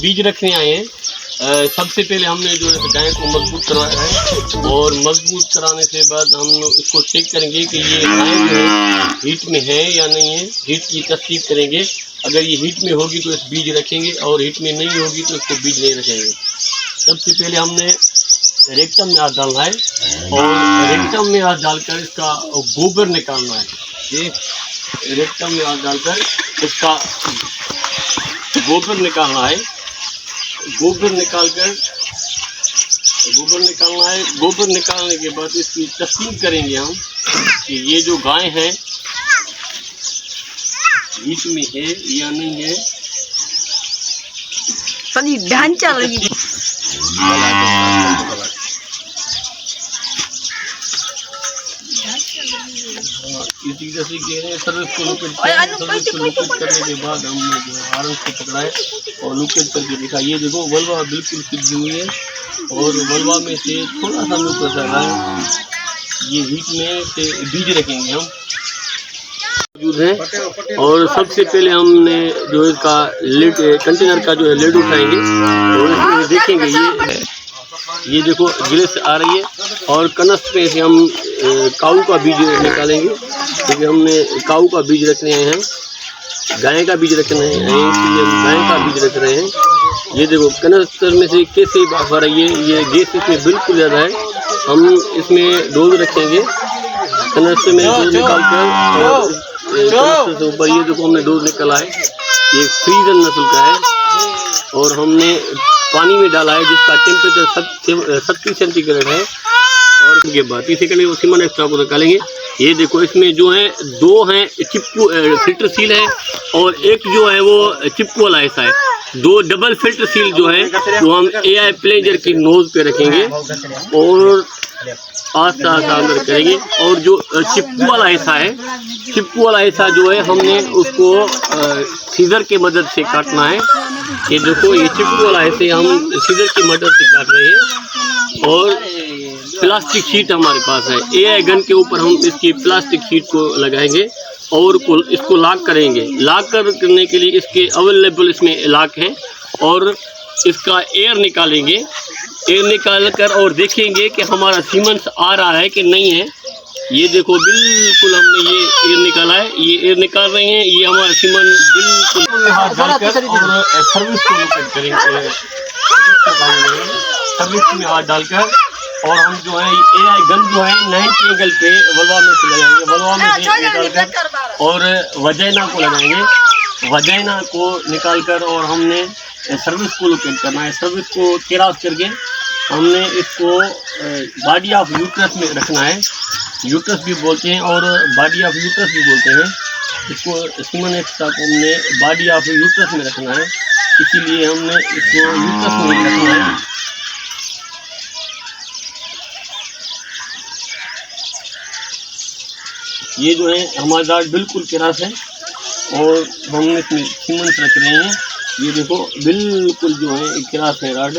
बीज रखने आए हैं। सबसे पहले हमने जो है गाय को मजबूत करवाया है और मजबूत कराने के बाद हम इसको चेक करेंगे कि ये गाय जो है हीट में है या नहीं है। हीट की तस्दीक करेंगे। अगर ये हीट में होगी तो इस बीज रखेंगे और हीट में नहीं होगी तो इसको बीज नहीं रखेंगे। सबसे पहले हमने रेक्टम में हाथ डालना है और रेक्टम में हाथ डालकर इसका गोबर निकालना है। ये रेक्टम में हाथ डालकर इसका गोबर निकालना है। गोबर निकालना है। गोबर निकालने के बाद इसकी तस्दीक करेंगे हम कि ये जो गाय है हीट में है या नहीं है। सभी ढांचा लगी इसी तरह से कह रहे हैं। सर्विस को लोकेट करने के बाद हमने जो है हारन को पकड़ाए और लोकेट करके देखा। ये देखो वल्वा बिल्कुल सिद्ध हुई है और वल्वा में से थोड़ा सा नुक कर रहा है। ये हीट में से बीज रखेंगे हम मौजूद हैं। और सबसे पहले हमने जो इसका लिड कंटेनर का जो है लिड उठाएंगे और इसमें देखेंगे ये देखो गिलिस आ रही है और कनस्त पे से हम काऊ का बीज निकालेंगे क्योंकि हमने काऊ का बीज रखने आए हैं। गाय का बीज रखने हैं इसलिए हम गाय का बीज रख रहे हैं। ये देखो कनस्तर में से कैसे बाफ आ रही है। ये गैस इसमें बिल्कुल ज़्यादा है। हम इसमें डोज रखेंगे कनस्तर में डोज निकाल कर और कनस्तर से ऊपर ये देखो हमने डोज निकाला है। ये फ्रीजन नस्ल का है और हमने पानी में डाला है जिसका टेम्परेचर 70 सेंटीग्रेड है। और उसके बाद तीसरे के लिए वो सीमन एक्स्ट्रा को निकालेंगे। ये देखो इसमें जो है दो हैं चिपकू फिल्टर सील है और एक जो है वो चिपकू वाला ऐसा है। दो डबल फिल्टर सील जो है वो हम AI प्लेजर की नोज पे रखेंगे और आस्ता आस्ता अंदर करेंगे। और जो चिपकू वाला ऐसा है चिपकू वाला ऐसा जो है हमने उसको सीजर की मदद से काटना है। ये देखो ये चिपकू वाला ऐसे हम सीजर की मदद से काट रहे हैं। और प्लास्टिक शीट हमारे पास है। AI गन के ऊपर हम इसकी प्लास्टिक शीट को लगाएंगे और इसको लॉक करेंगे। लॉक करने के लिए इसके अवेलेबल इसमें लॉक हैं और इसका एयर निकालेंगे। एयर निकाल कर और देखेंगे कि हमारा सीमेंट आ रहा है कि नहीं है। ये देखो बिल्कुल हमने ये एयर निकाला है। ये एयर निकाल रहे हैं। ये हमारा सीमेंट बिल्कुल हाथ डालकर और सर्विस को लोकेट करेंगे। सर्विस में हाथ डालकर और हम जो है AI गन जो है 90 एंगल पे वल्वा में से लगाएंगे। वल्वा में से निकालकर और वजाइना को लगाएंगे। वजाइना को निकालकर और हमने सर्विस को लोकेट करना है। सर्विस को क्रॉस करके हमने इसको बॉडी ऑफ यूट्रस में रखना है। यूट्रस भी बोलते हैं और बॉडी ऑफ यूट्रस भी बोलते हैं। इसको सीमन एक्स्ट्रा को हमने बॉडी ऑफ यूट्रस में रखना है, इसीलिए हमने इसको यूट्रस में रखना है। ये जो है हमारा दाग बिल्कुल क्रॉस है और हम इसमें सीमेंट रख रहे हैं। ये देखो बिल्कुल जो है क्रॉस है राड।